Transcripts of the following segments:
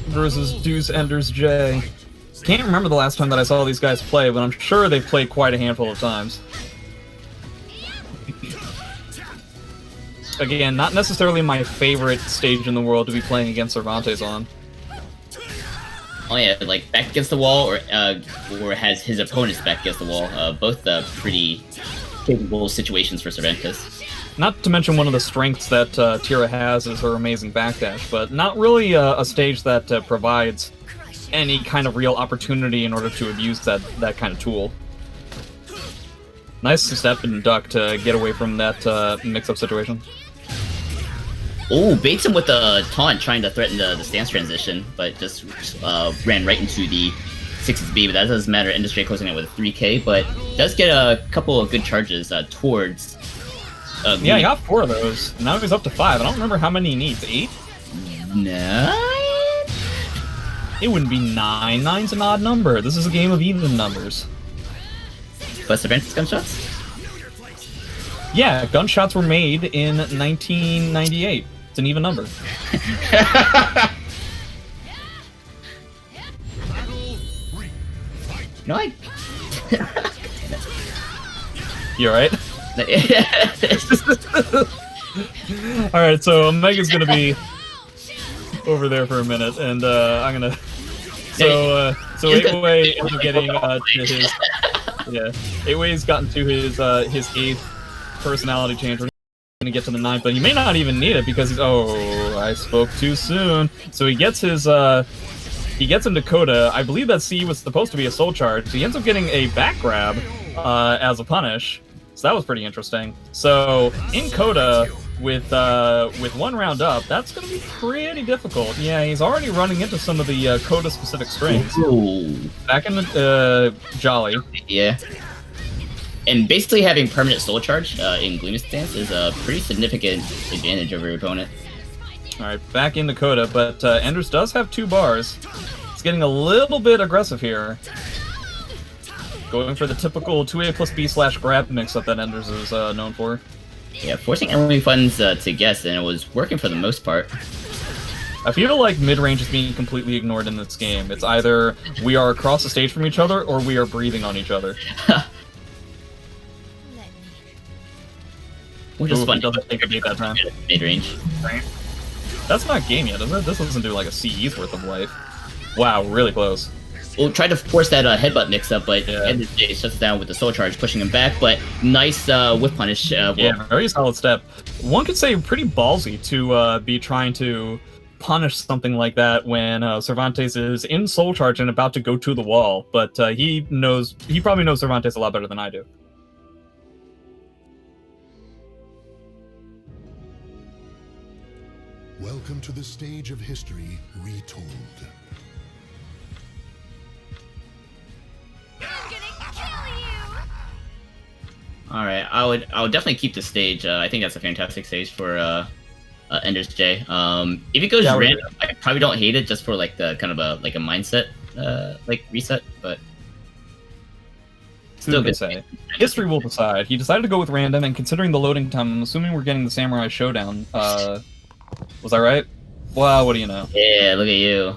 versus DEUS EndersJ. Can't remember the last time that I saw these guys play, but I'm sure they've played quite a handful of times. Again, not necessarily my favorite stage in the world to be playing against Cervantes on. Oh yeah, like back against the wall, or has his opponent's back against the wall. Both pretty capable situations for Cervantes. Not to mention one of the strengths that Tira has is her amazing backdash, but not really a stage that provides any kind of real opportunity in order to abuse that kind of tool. Nice step and duck to get away from that mix-up situation. Oh, baits him with a taunt, trying to threaten the stance transition, but just ran right into the 6B, but that doesn't matter. NLBC closing it with a 3K, but does get a couple of good charges towards... yeah, he got 4 of those. Now he's up to 5. I don't remember how many he needs. 8? 9? It wouldn't be 9. 9's an odd number. This is a game of even numbers. But Cervantes gunshots? Yeah, gunshots were made in 1998. It's an even number. No, I... You alright? Alright, so Omega's gonna be over there for a minute, and I'm gonna... So 8Way ends up getting to his... Yeah, 8Way's gotten to his 8th personality change. We're gonna get to the 9th, but he may not even need it because he's... Oh, I spoke too soon. So he gets his... He gets into Coda. I believe that C was supposed to be a soul charge. He ends up getting a back grab as a punish. So that was pretty interesting. So in Coda, with 1 round up, that's going to be pretty difficult. Yeah, he's already running into some of the Coda-specific strings. Ooh. Back in the Jolly. Yeah. And basically having permanent soul charge in Gloomy stance is a pretty significant advantage over your opponent. Alright, back into Coda, but Enders does have 2 bars. It's getting a little bit aggressive here. Going for the typical 2A plus B / grab mix-up that Enders is known for. Yeah, forcing NLBC to guess, and it was working for the most part. I feel like mid-range is being completely ignored in this game. It's either we are across the stage from each other, or we are breathing on each other. Which is fun. Doesn't take a beat that time. Mid-range. Right. That's not game yet, is it? This doesn't do like a CE's worth of life. Wow, really close. We'll try to force that headbutt mix-up, but yeah. NLBC shuts down with the soul charge, pushing him back, but nice whip punish. Yeah, very solid step. One could say pretty ballsy to be trying to punish something like that when Cervantes is in soul charge and about to go to the wall, but he probably knows Cervantes a lot better than I do. Welcome to the stage of history retold. Alright, I would definitely keep the stage. I think that's a fantastic stage for NLBC. If it goes random, I probably don't hate it just for like the kind of a mindset like reset, but still good say. History will decide. He decided to go with random, and considering the loading time, I'm assuming we're getting the Samurai Showdown. Was that right? Wow, what do you know? Yeah, look at you.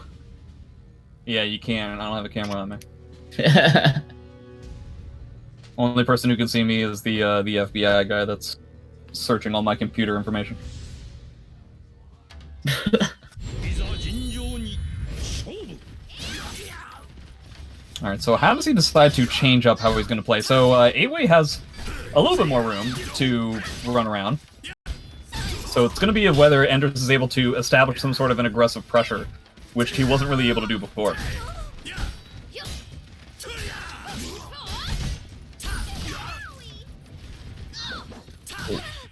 Yeah, you can. I don't have a camera on me. Only person who can see me is the FBI guy that's searching all my computer information. Alright, so how does he decide to change up how he's going to play? So 8Way has a little bit more room to run around. So it's going to be whether Enders is able to establish some sort of an aggressive pressure, which he wasn't really able to do before.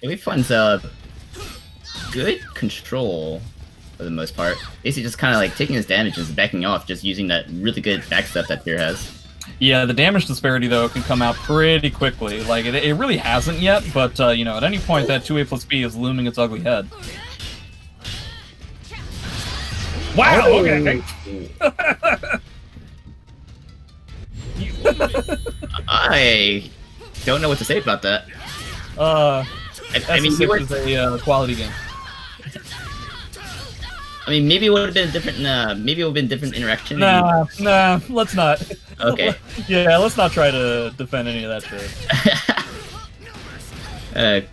NLBC good control for the most part. Basically just kind of like taking his damage and backing off, just using that really good backstep that Tyr has. Yeah, the damage disparity, though, can come out pretty quickly. Like, it really hasn't yet, but, you know, at any point, that 2A plus B is looming its ugly head. Wow, oh. Okay. I don't know what to say about that. I mean, it was a quality game. I mean, maybe it would have been a different. Maybe it would have been different interaction. Nah, let's not. Okay. Yeah, let's not try to defend any of that shit.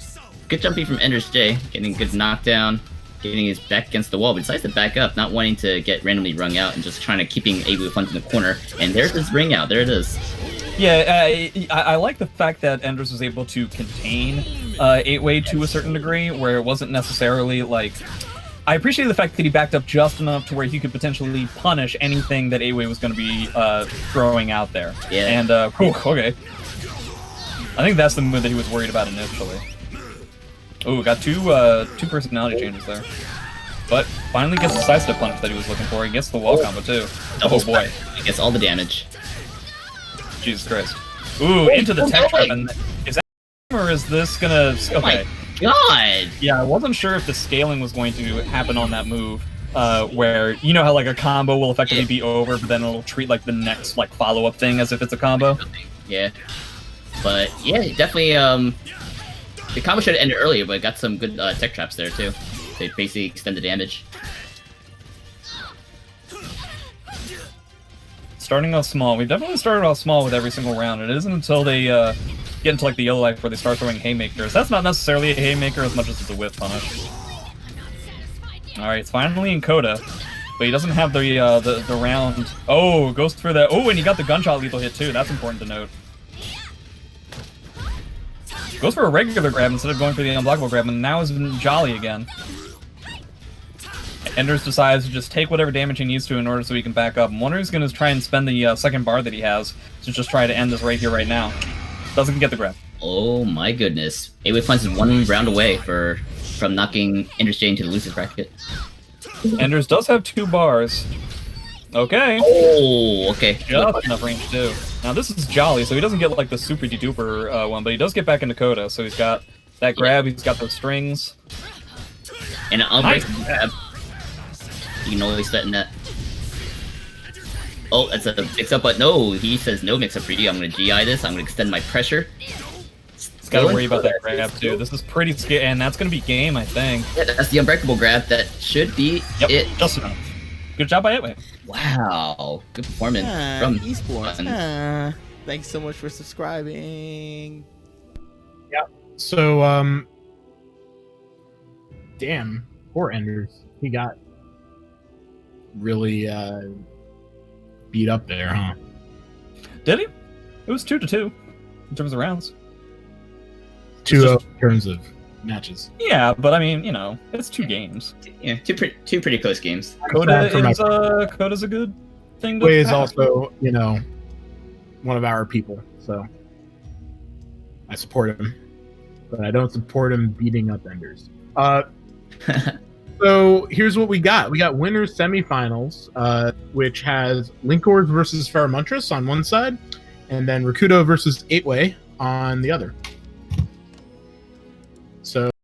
Good jumping from NLBC, getting good knockdown, getting his back against the wall, but decides to back up, not wanting to get randomly rung out and just trying to keeping 8WayFunz in the corner. And there's his ring out. There it is. Yeah, I like the fact that Enders was able to contain 8Way to a certain degree, where it wasn't necessarily like. I appreciate the fact that he backed up just enough to where he could potentially punish anything that 8Way was going to be throwing out there. Yeah. And, okay. I think that's the move that he was worried about initially. Ooh, got two personality changes there. But finally gets the sidestep punch that he was looking for. He gets the wall combo, too. Double boy. He gets all the damage. Jesus Christ. Ooh, into the tech trap. And is that or is this gonna... Okay. God! Yeah, I wasn't sure if the scaling was going to happen on that move, where you know how like a combo will effectively be over, but then it'll treat like the next like follow-up thing as if it's a combo. Yeah, but yeah, definitely. The combo should have ended earlier, but it got some good tech traps there too. They basically extend the damage. Starting off small, we've definitely started off small with every single round. It isn't until they get into like the yellow life where they start throwing haymakers. That's not necessarily a haymaker as much as it's a whiff punish. Alright, it's finally in Coda, but he doesn't have the round. Oh, goes for that. Oh, and he got the gunshot lethal hit too. That's important to note. Goes for a regular grab instead of going for the unblockable grab, and now is Jolly again. Enders decides to just take whatever damage he needs to in order so he can back up. I'm wondering if he's going to try and spend the second bar that he has to just try to end this right here, right now. Doesn't get the grab. Oh my goodness. 8WayFunz is one round away from knocking NLBC into the losers bracket. Enders does have 2 bars. Okay. Oh, okay. Just enough range too. Now this is Jolly, so he doesn't get like the super de-duper one, but he does get back into Coda, so he's got that grab, he's got those strings. And an unbreakable grab. You can always threaten that. Oh, that's a mix-up, but no, he says no mix-up for you. I'm going to GI this, I'm going to extend my pressure. He's got to worry about that grab too. This is pretty scary, and that's going to be game, I think. Yeah, that's the unbreakable grab. That should be it. Just enough. Good job by 8Way. Wow, good performance from esports. Thanks so much for subscribing. Yeah. So, damn, poor Enders. He got really beat up there, huh? Did he? It was 2-2 in terms of rounds. 2-0 in terms of matches. Yeah, but I mean, you know, it's 2 games. Yeah, two pretty close games. Coda's a good thing to 8Way is have. also, you know, one of our people, so I support him, but I don't support him beating up Enders. So here's what we got. We got winners semifinals, which has Linkors versus Ferromuntris on one side, and then Rakudo versus 8Way on the other. So